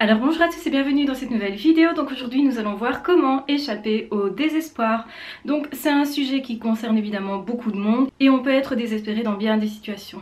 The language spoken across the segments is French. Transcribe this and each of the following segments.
Alors bonjour à tous et bienvenue dans cette nouvelle vidéo. Donc aujourd'hui nous allons voir comment échapper au désespoir. Donc c'est un sujet qui concerne évidemment beaucoup de monde et on peut être désespéré dans bien des situations.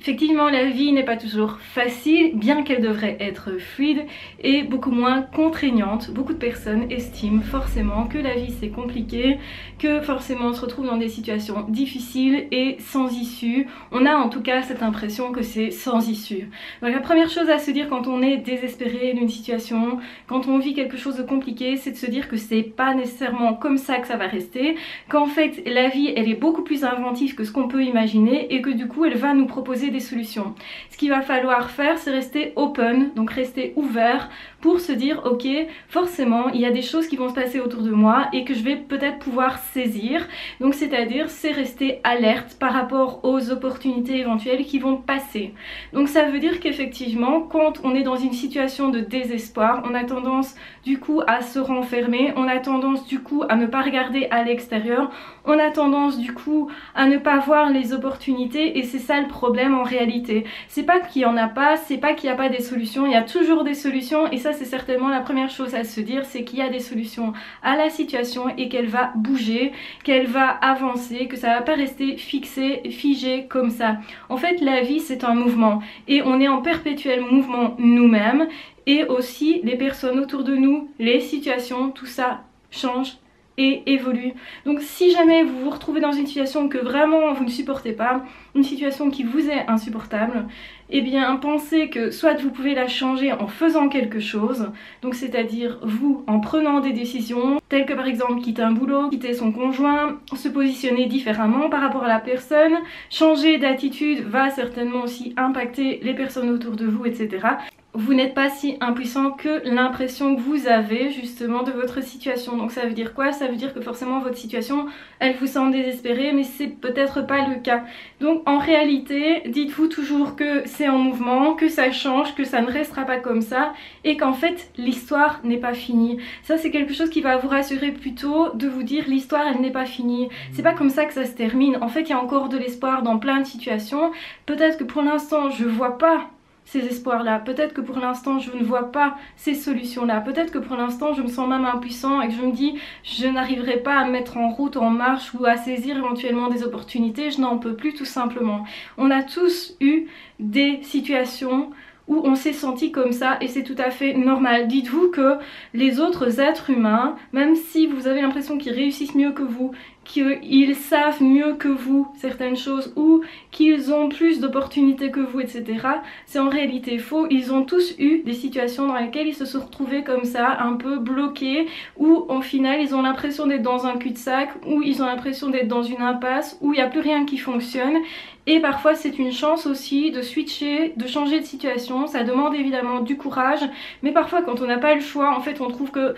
Effectivement, la vie n'est pas toujours facile, bien qu'elle devrait être fluide et beaucoup moins contraignante. Beaucoup de personnes estiment forcément que la vie c'est compliqué, que forcément on se retrouve dans des situations difficiles et sans issue. On a en tout cas cette impression que c'est sans issue. Donc la première chose à se dire quand on est désespéré d'une situation, quand on vit quelque chose de compliqué, c'est de se dire que c'est pas nécessairement comme ça que ça va rester, qu'en fait la vie elle est beaucoup plus inventive que ce qu'on peut imaginer et que du coup elle va nous proposer des solutions. Ce qu'il va falloir faire, c'est rester open, donc rester ouvert pour se dire ok, forcément il y a des choses qui vont se passer autour de moi et que je vais peut-être pouvoir saisir. Donc c'est-à-dire c'est rester alerte par rapport aux opportunités éventuelles qui vont passer. Donc ça veut dire qu'effectivement quand on est dans une situation de désespoir, on a tendance du coup à se renfermer, on a tendance du coup à ne pas regarder à l'extérieur, on a tendance du coup à ne pas voir les opportunités et c'est ça le problème en réalité. C'est pas qu'il y en a pas, c'est pas qu'il n'y a pas des solutions, il y a toujours des solutions et ça c'est certainement la première chose à se dire, c'est qu'il y a des solutions à la situation et qu'elle va bouger, qu'elle va avancer, que ça va pas rester fixé, figé comme ça. En fait la vie c'est un mouvement et on est en perpétuel mouvement nous-mêmes et aussi les personnes autour de nous, les situations, tout ça change et évolue. Donc si jamais vous vous retrouvez dans une situation que vraiment vous ne supportez pas, une situation qui vous est insupportable, eh bien pensez que soit vous pouvez la changer en faisant quelque chose, donc c'est-à-dire vous en prenant des décisions, telles que par exemple quitter un boulot, quitter son conjoint, se positionner différemment par rapport à la personne, changer d'attitude va certainement aussi impacter les personnes autour de vous, etc. Vous n'êtes pas si impuissant que l'impression que vous avez justement de votre situation. Donc ça veut dire quoi? Ça veut dire que forcément votre situation, elle vous semble désespérée, mais c'est peut-être pas le cas. Donc en réalité, dites-vous toujours que c'est en mouvement, que ça change, que ça ne restera pas comme ça, et qu'en fait l'histoire n'est pas finie. Ça c'est quelque chose qui va vous rassurer plutôt, de vous dire l'histoire elle n'est pas finie. C'est pas comme ça que ça se termine. En fait il y a encore de l'espoir dans plein de situations. Peut-être que pour l'instant je vois pas ces espoirs-là. Peut-être que pour l'instant je ne vois pas ces solutions-là. Peut-être que pour l'instant je me sens même impuissant et que je me dis je n'arriverai pas à me mettre en route, en marche ou à saisir éventuellement des opportunités. Je n'en peux plus tout simplement. On a tous eu des situations où on s'est senti comme ça et c'est tout à fait normal. Dites-vous que les autres êtres humains, même si vous avez l'impression qu'ils réussissent mieux que vous, qu'ils savent mieux que vous certaines choses ou qu'ils ont plus d'opportunités que vous, etc. c'est en réalité faux. Ils ont tous eu des situations dans lesquelles ils se sont retrouvés comme ça, un peu bloqués, où au final ils ont l'impression d'être dans un cul-de-sac, où ils ont l'impression d'être dans une impasse, où il n'y a plus rien qui fonctionne. Et parfois c'est une chance aussi de switcher, de changer de situation. Ça demande évidemment du courage, mais parfois quand on n'a pas le choix, en fait on trouve que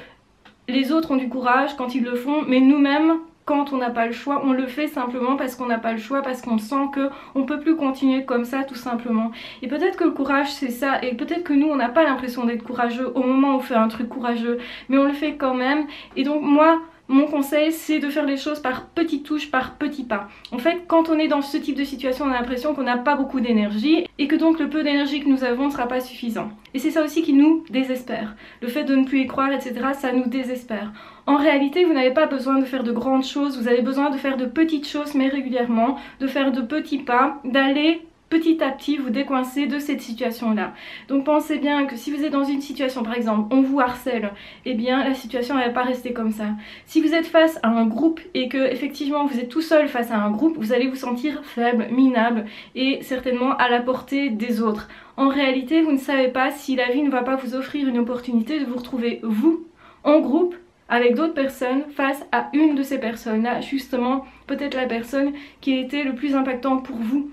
les autres ont du courage quand ils le font, mais nous-mêmes, quand on n'a pas le choix, on le fait simplement parce qu'on n'a pas le choix, parce qu'on sent qu'on ne peut plus continuer comme ça tout simplement. Et peut-être que le courage c'est ça, et peut-être que nous on n'a pas l'impression d'être courageux au moment où on fait un truc courageux, mais on le fait quand même. Et donc moi, mon conseil c'est de faire les choses par petites touches, par petits pas. En fait quand on est dans ce type de situation on a l'impression qu'on n'a pas beaucoup d'énergie et que donc le peu d'énergie que nous avons ne sera pas suffisant. Et c'est ça aussi qui nous désespère. Le fait de ne plus y croire, etc. ça nous désespère. En réalité vous n'avez pas besoin de faire de grandes choses, vous avez besoin de faire de petites choses mais régulièrement, de faire de petits pas, d'aller petit à petit vous décoincer de cette situation là. Donc pensez bien que si vous êtes dans une situation, par exemple on vous harcèle, eh bien la situation ne va pas rester comme ça. Si vous êtes face à un groupe et que effectivement vous êtes tout seul face à un groupe, vous allez vous sentir faible, minable et certainement à la portée des autres. En réalité vous ne savez pas si la vie ne va pas vous offrir une opportunité de vous retrouver vous en groupe avec d'autres personnes face à une de ces personnes là, justement peut-être la personne qui a été le plus impactante pour vous.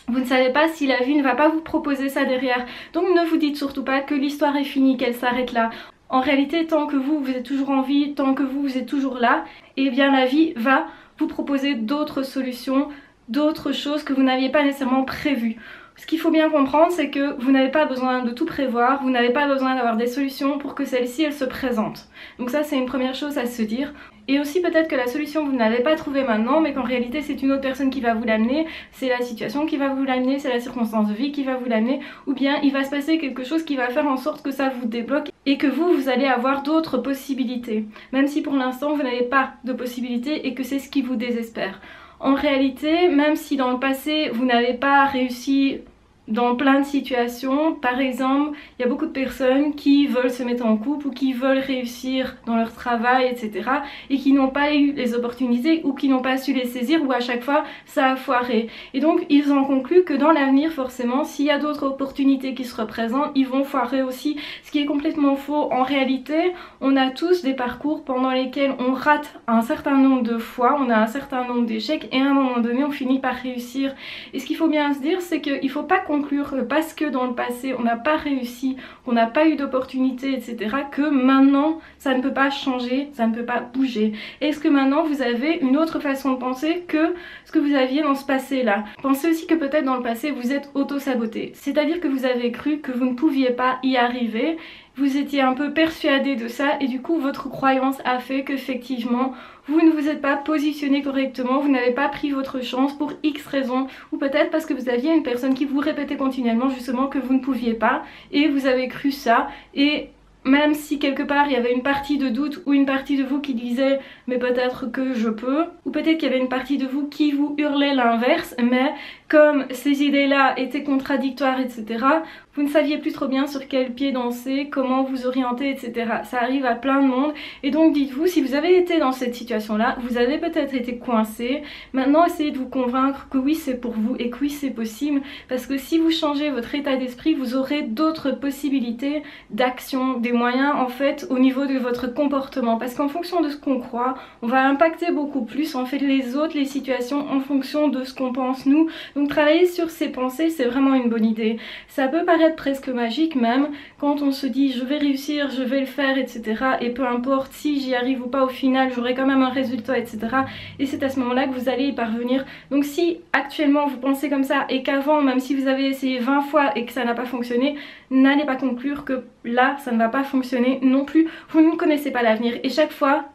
Vous ne savez pas si la vie ne va pas vous proposer ça derrière. Donc ne vous dites surtout pas que l'histoire est finie, qu'elle s'arrête là. En réalité, tant que vous êtes toujours en vie, tant que vous êtes toujours là, eh bien la vie va vous proposer d'autres solutions, d'autres choses que vous n'aviez pas nécessairement prévues. Ce qu'il faut bien comprendre, c'est que vous n'avez pas besoin de tout prévoir, vous n'avez pas besoin d'avoir des solutions pour que celle-ci elle se présente. Donc ça c'est une première chose à se dire. Et aussi peut-être que la solution vous ne l'avez pas trouvée maintenant, mais qu'en réalité c'est une autre personne qui va vous l'amener, c'est la situation qui va vous l'amener, c'est la circonstance de vie qui va vous l'amener, ou bien il va se passer quelque chose qui va faire en sorte que ça vous débloque et que vous allez avoir d'autres possibilités, même si pour l'instant vous n'avez pas de possibilités et que c'est ce qui vous désespère. En réalité, même si dans le passé vous n'avez pas réussi dans plein de situations, par exemple, il y a beaucoup de personnes qui veulent se mettre en couple ou qui veulent réussir dans leur travail, etc. et qui n'ont pas eu les opportunités ou qui n'ont pas su les saisir ou à chaque fois ça a foiré. Et donc ils en concluent que dans l'avenir forcément, s'il y a d'autres opportunités qui se représentent, ils vont foirer aussi, ce qui est complètement faux. En réalité, on a tous des parcours pendant lesquels on rate un certain nombre de fois, on a un certain nombre d'échecs et à un moment donné on finit par réussir. Et ce qu'il faut bien se dire, c'est qu'il ne faut pas conclure que parce que dans le passé on n'a pas réussi, qu'on n'a pas eu d'opportunité, etc., que maintenant ça ne peut pas changer, ça ne peut pas bouger. Est-ce que maintenant vous avez une autre façon de penser que ce que vous aviez dans ce passé-là? Pensez aussi que peut-être dans le passé vous êtes auto-saboté, c'est-à-dire que vous avez cru que vous ne pouviez pas y arriver. Vous étiez un peu persuadé de ça et du coup votre croyance a fait qu'effectivement vous ne vous êtes pas positionné correctement, vous n'avez pas pris votre chance pour X raisons, ou peut-être parce que vous aviez une personne qui vous répétait continuellement justement que vous ne pouviez pas et vous avez cru ça. Et même si quelque part il y avait une partie de doute ou une partie de vous qui disait mais peut-être que je peux, ou peut-être qu'il y avait une partie de vous qui vous hurlait l'inverse, mais comme ces idées-là étaient contradictoires, etc., vous ne saviez plus trop bien sur quel pied danser, comment vous orienter, etc. Ça arrive à plein de monde. Et donc dites-vous, si vous avez été dans cette situation-là, vous avez peut-être été coincé. Maintenant, essayez de vous convaincre que oui, c'est pour vous et que oui, c'est possible. Parce que si vous changez votre état d'esprit, vous aurez d'autres possibilités d'action, des moyens en fait au niveau de votre comportement. Parce qu'en fonction de ce qu'on croit, on va impacter beaucoup plus en fait les autres, les situations en fonction de ce qu'on pense nous. Donc travailler sur ses pensées, c'est vraiment une bonne idée. Ça peut paraître presque magique même quand on se dit je vais réussir, je vais le faire, etc. et peu importe si j'y arrive ou pas, au final j'aurai quand même un résultat, etc. et c'est à ce moment là que vous allez y parvenir. Donc si actuellement vous pensez comme ça et qu'avant, même si vous avez essayé 20 fois et que ça n'a pas fonctionné, n'allez pas conclure que là ça ne va pas fonctionner non plus. Vous ne connaissez pas l'avenir et chaque fois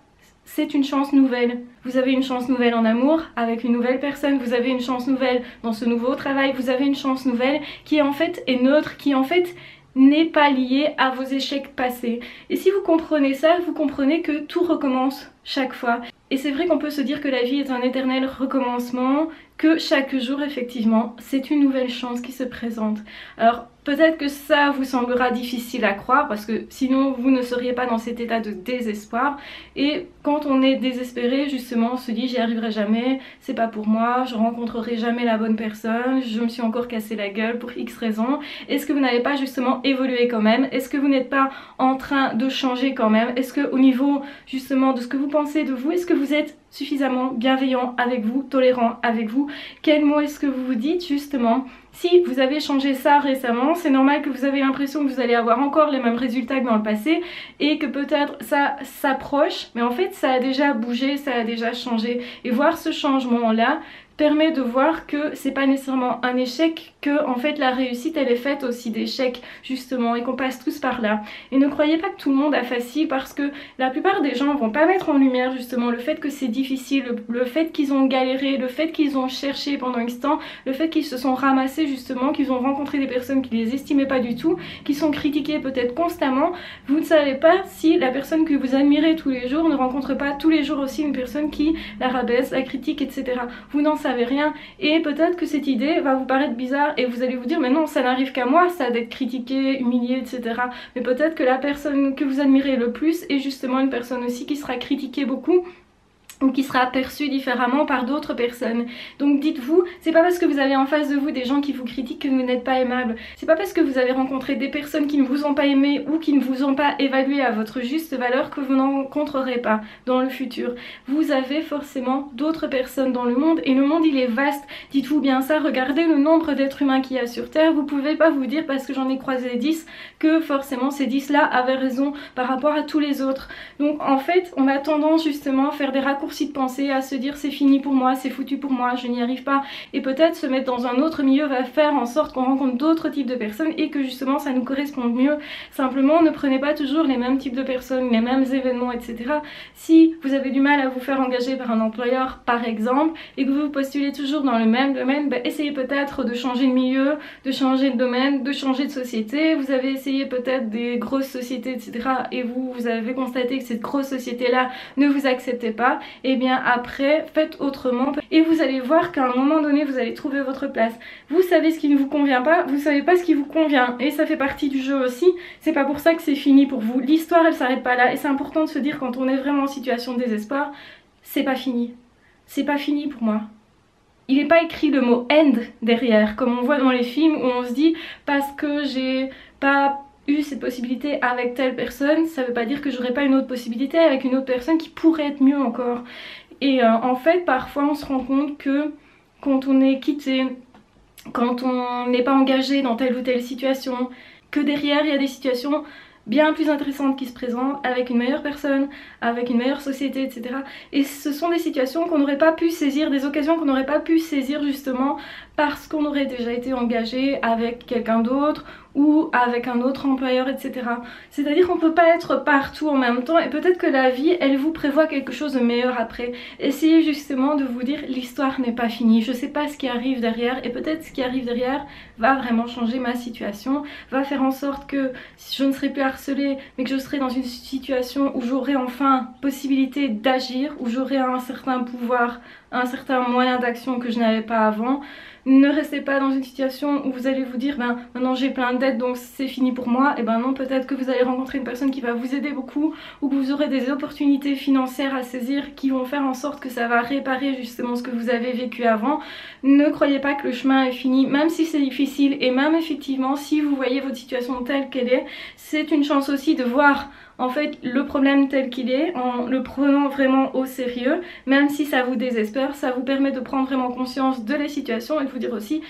c'est une chance nouvelle. Vous avez une chance nouvelle en amour avec une nouvelle personne, vous avez une chance nouvelle dans ce nouveau travail, vous avez une chance nouvelle qui en fait est neutre, qui en fait n'est pas liée à vos échecs passés. Et si vous comprenez ça, vous comprenez que tout recommence chaque fois. Et c'est vrai qu'on peut se dire que la vie est un éternel recommencement, que chaque jour effectivement c'est une nouvelle chance qui se présente. Alors peut-être que ça vous semblera difficile à croire parce que sinon vous ne seriez pas dans cet état de désespoir. Et quand on est désespéré, justement on se dit j'y arriverai jamais, c'est pas pour moi, je rencontrerai jamais la bonne personne, je me suis encore cassé la gueule pour X raisons. Est-ce que vous n'avez pas justement évolué quand même? Est-ce que vous n'êtes pas en train de changer quand même? Est-ce que au niveau justement de ce que vous pensez de vous, est-ce que vous êtes suffisamment bienveillant avec vous, tolérant avec vous? Quels mots est-ce que vous vous dites justement? Si vous avez changé ça récemment, c'est normal que vous avez l'impression que vous allez avoir encore les mêmes résultats que dans le passé et que peut-être ça s'approche, mais en fait ça a déjà bougé, ça a déjà changé. Et voir ce changement-là permet de voir que c'est pas nécessairement un échec, que en fait la réussite elle est faite aussi d'échecs justement et qu'on passe tous par là. Et ne croyez pas que tout le monde a facile parce que la plupart des gens vont pas mettre en lumière justement le fait que c'est difficile, le fait qu'ils ont galéré, le fait qu'ils ont cherché pendant X temps, le fait qu'ils se sont ramassés justement, qu'ils ont rencontré des personnes qui les estimaient pas du tout, qui sont critiquées peut-être constamment. Vous ne savez pas si la personne que vous admirez tous les jours ne rencontre pas tous les jours aussi une personne qui la rabaisse, la critique, etc. Vous n'en savez rien et peut-être que cette idée va vous paraître bizarre et vous allez vous dire mais non, ça n'arrive qu'à moi ça d'être critiqué, humilié, etc. Mais peut-être que la personne que vous admirez le plus est justement une personne aussi qui sera critiquée beaucoup ou qui sera perçu différemment par d'autres personnes. Donc dites-vous, c'est pas parce que vous avez en face de vous des gens qui vous critiquent que vous n'êtes pas aimable. C'est pas parce que vous avez rencontré des personnes qui ne vous ont pas aimé ou qui ne vous ont pas évalué à votre juste valeur que vous n'en rencontrerez pas dans le futur. Vous avez forcément d'autres personnes dans le monde et le monde il est vaste. Dites-vous bien ça, regardez le nombre d'êtres humains qu'il y a sur Terre. Vous pouvez pas vous dire parce que j'en ai croisé 10 que forcément ces 10 là avaient raison par rapport à tous les autres. Donc en fait on a tendance justement à faire des raccourcis raccourcis de pensée, à se dire c'est fini pour moi, c'est foutu pour moi, je n'y arrive pas, et peut-être se mettre dans un autre milieu va faire en sorte qu'on rencontre d'autres types de personnes et que justement ça nous corresponde mieux. Simplement ne prenez pas toujours les mêmes types de personnes, les mêmes événements, etc. Si vous avez du mal à vous faire engager par un employeur par exemple et que vous postulez toujours dans le même domaine, essayez peut-être de changer de milieu, de changer de domaine, de changer de société. Vous avez essayé peut-être des grosses sociétés, etc. et vous avez constaté que cette grosse société là ne vous acceptait pas, et bien après faites autrement et vous allez voir qu'à un moment donné vous allez trouver votre place. Vous savez ce qui ne vous convient pas, vous savez pas ce qui vous convient et ça fait partie du jeu aussi. C'est pas pour ça que c'est fini pour vous. L'histoire elle s'arrête pas là et c'est important de se dire quand on est vraiment en situation de désespoir, c'est pas fini. C'est pas fini pour moi. Il n'est pas écrit le mot end derrière comme on voit dans les films où on se dit parce que j'ai pas eu cette possibilité avec telle personne, ça veut pas dire que j'aurai pas une autre possibilité avec une autre personne qui pourrait être mieux encore. Et en fait parfois on se rend compte que quand on est quitté, quand on n'est pas engagé dans telle ou telle situation, que derrière il y a des situations bien plus intéressantes qui se présentent avec une meilleure personne, avec une meilleure société, etc. Et ce sont des situations qu'on n'aurait pas pu saisir, des occasions qu'on n'aurait pas pu saisir justement parce qu'on aurait déjà été engagé avec quelqu'un d'autre ou avec un autre employeur, etc. C'est-à-dire qu'on ne peut pas être partout en même temps et peut-être que la vie, elle vous prévoit quelque chose de meilleur après. Essayez justement de vous dire l'histoire n'est pas finie, je sais pas ce qui arrive derrière et peut-être ce qui arrive derrière va vraiment changer ma situation, va faire en sorte que je ne serai plus harcelée mais que je serai dans une situation où j'aurai enfin possibilité d'agir, où j'aurai un certain pouvoir, un certain moyen d'action que je n'avais pas avant. Ne restez pas dans une situation où vous allez vous dire maintenant j'ai plein de dettes donc c'est fini pour moi. Et non, peut-être que vous allez rencontrer une personne qui va vous aider beaucoup ou que vous aurez des opportunités financières à saisir qui vont faire en sorte que ça va réparer justement ce que vous avez vécu avant. Ne croyez pas que le chemin est fini, même si c'est difficile et même effectivement si vous voyez votre situation telle qu'elle est, c'est une chance aussi de voir en fait le problème tel qu'il est en le prenant vraiment au sérieux, même si ça vous désespère, ça vous permet de prendre vraiment conscience de la situation et de vous dire aussi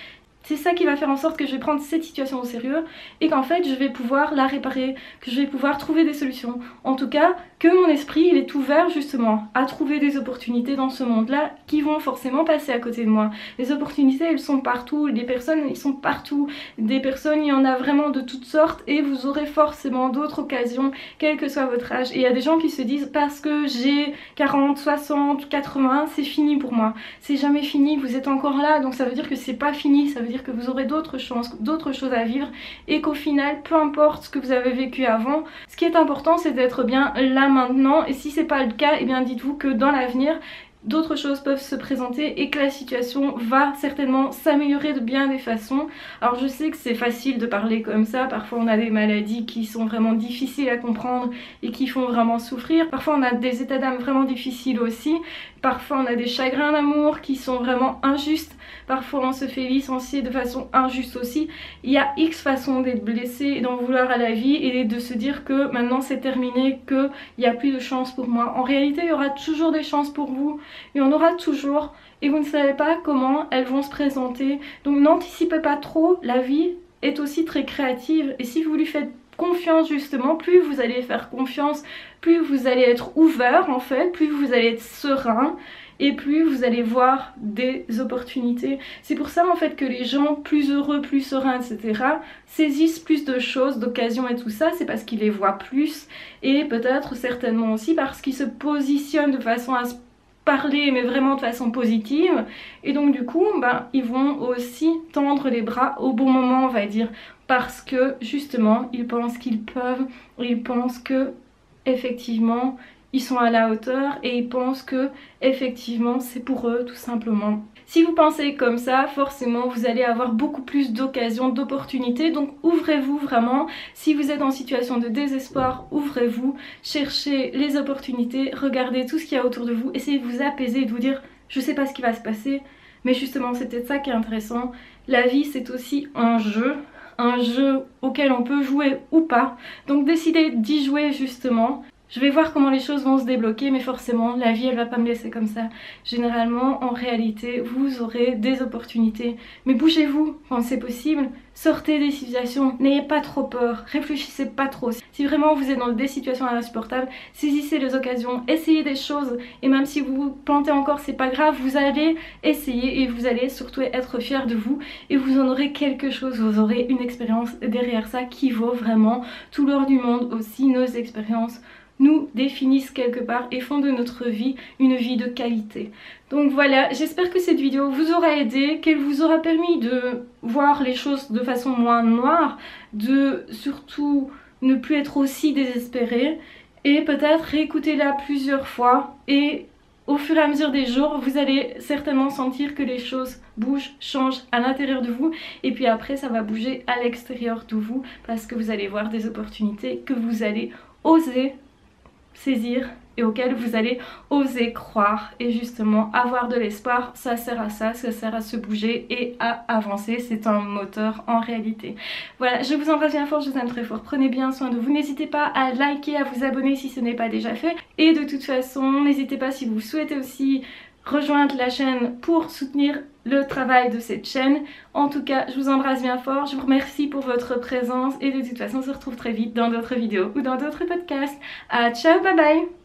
c'est ça qui va faire en sorte que je vais prendre cette situation au sérieux et qu'en fait je vais pouvoir la réparer, que je vais pouvoir trouver des solutions. En tout cas, que mon esprit il est ouvert justement à trouver des opportunités dans ce monde-là qui vont forcément passer à côté de moi. Les opportunités elles sont partout, les personnes ils sont partout, des personnes il y en a vraiment de toutes sortes et vous aurez forcément d'autres occasions quel que soit votre âge. Et il y a des gens qui se disent parce que j'ai 40, 60, 80 c'est fini pour moi. C'est jamais fini, vous êtes encore là donc ça veut dire que c'est pas fini, ça veut dire que vous aurez d'autres chances, d'autres choses à vivre et qu'au final peu importe ce que vous avez vécu avant, ce qui est important c'est d'être bien là maintenant et si c'est pas le cas, et bien dites-vous que dans l'avenir d'autres choses peuvent se présenter et que la situation va certainement s'améliorer de bien des façons. Alors je sais que c'est facile de parler comme ça, parfois on a des maladies qui sont vraiment difficiles à comprendre et qui font vraiment souffrir, parfois on a des états d'âme vraiment difficiles aussi, parfois on a des chagrins d'amour qui sont vraiment injustes, parfois on se fait licencier de façon injuste aussi. Il y a X façons d'être blessé et d'en vouloir à la vie et de se dire que maintenant c'est terminé, qu'il n'y a plus de chance pour moi. En réalité il y aura toujours des chances pour vous, il y en aura toujours et vous ne savez pas comment elles vont se présenter. Donc n'anticipez pas trop, la vie est aussi très créative et si vous lui faites confiance justement, plus vous allez faire confiance, plus vous allez être ouvert en fait, plus vous allez être serein et plus vous allez voir des opportunités. C'est pour ça en fait que les gens plus heureux, plus sereins, etc. saisissent plus de choses, d'occasions et tout ça, c'est parce qu'ils les voient plus et peut-être certainement aussi parce qu'ils se positionnent de façon à se parler mais vraiment de façon positive et donc du coup ils vont aussi tendre les bras au bon moment on va dire parce que justement ils pensent qu'ils peuvent, ils pensent que effectivement ils sont à la hauteur et ils pensent que effectivement c'est pour eux tout simplement. Si vous pensez comme ça, forcément vous allez avoir beaucoup plus d'occasions, d'opportunités, donc ouvrez-vous vraiment. Si vous êtes en situation de désespoir, ouvrez-vous, cherchez les opportunités, regardez tout ce qu'il y a autour de vous, essayez de vous apaiser et de vous dire je sais pas ce qui va se passer, mais justement c'est peut-être ça qui est intéressant. La vie c'est aussi un jeu auquel on peut jouer ou pas, donc décidez d'y jouer justement. je vais voir comment les choses vont se débloquer, mais forcément la vie elle va pas me laisser comme ça. Généralement en réalité vous aurez des opportunités, mais bougez-vous quand c'est possible, sortez des situations, n'ayez pas trop peur, réfléchissez pas trop. Si vraiment vous êtes dans des situations insupportables, saisissez les occasions, essayez des choses, et même si vous vous plantez encore c'est pas grave, vous allez essayer et vous allez surtout être fiers de vous et vous en aurez quelque chose, vous aurez une expérience derrière ça qui vaut vraiment tout l'or du monde. Aussi nos expériences nous définissent quelque part et font de notre vie une vie de qualité. Donc voilà, j'espère que cette vidéo vous aura aidé, qu'elle vous aura permis de voir les choses de façon moins noire, de surtout ne plus être aussi désespéré et peut-être réécouter-la plusieurs fois et au fur et à mesure des jours, vous allez certainement sentir que les choses bougent, changent à l'intérieur de vous et puis après ça va bouger à l'extérieur de vous parce que vous allez voir des opportunités que vous allez oser saisir et auxquelles vous allez oser croire et justement avoir de l'espoir. Ça sert à ça sert à se bouger et à avancer, c'est un moteur en réalité. Voilà, je vous embrasse bien fort, je vous aime très fort, prenez bien soin de vous, n'hésitez pas à liker, à vous abonner si ce n'est pas déjà fait et de toute façon n'hésitez pas si vous souhaitez aussi rejoindre la chaîne pour soutenir le travail de cette chaîne. En tout cas, je vous embrasse bien fort, je vous remercie pour votre présence et de toute façon on se retrouve très vite dans d'autres vidéos ou dans d'autres podcasts. Ciao, bye bye.